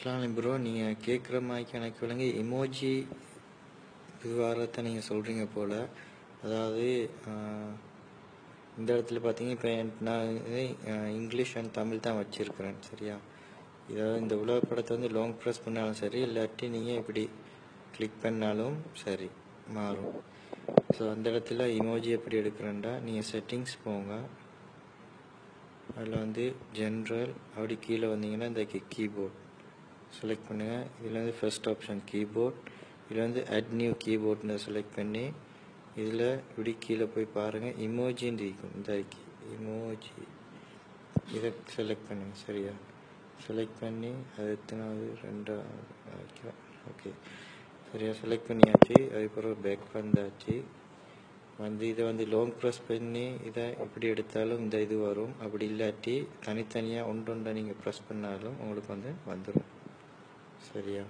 அஸ்ஸலாமு ப்ரோ, நீங்கள் கேட்குற மாதிரி எனக்கு விளங்கி எமோஜி விவகாரத்தை நீங்கள் சொல்கிறீங்க போல். அதாவது இந்த இடத்துல பார்த்தீங்க, இப்போ நான் இங்கிலீஷ் அண்ட் தமிழ் தான் வச்சுருக்கிறேன், சரியா? இதாவது இந்த உலக படத்தை வந்து லாங் ப்ரெஸ் பண்ணாலும் சரி, இல்லாட்டி நீங்கள் இப்படி கிளிக் பண்ணாலும் சரி மாறும். ஸோ அந்த இடத்துல எமோஜி எப்படி எடுக்கிறேன்டா, நீங்கள் செட்டிங்ஸ் போங்க, அதில் வந்து ஜென்ரல் அப்படி கீழே வந்தீங்கன்னா இந்த கீபோர்ட் செலக்ட் பண்ணுங்கள். இதில் வந்து ஃபர்ஸ்ட் ஆப்ஷன் கீபோர்ட், இதில் வந்து அட் நியூ கீபோர்ட்னு செலக்ட் பண்ணி இதில் இப்படி கீழே போய் பாருங்கள், இமோஜின்னு இருக்கும். இந்த இமோஜி இதை செலக்ட் பண்ணுங்கள், சரியா? செலக்ட் பண்ணி அது எத்தனாவது, ரெண்டாவது, ஓகே சரியா? செலக்ட் பண்ணியாச்சு. அதுக்கப்புறம் பேக் வந்தாச்சு. வந்து இதை வந்து லாங் ப்ரெஸ் பண்ணி இதை எப்படி எடுத்தாலும் இந்த இது வரும். அப்படி இல்லாட்டி தனித்தனியாக ஒன்றொன்றை நீங்கள் ப்ரெஸ் பண்ணாலும் உங்களுக்கு வந்து வந்துடும், சரியா?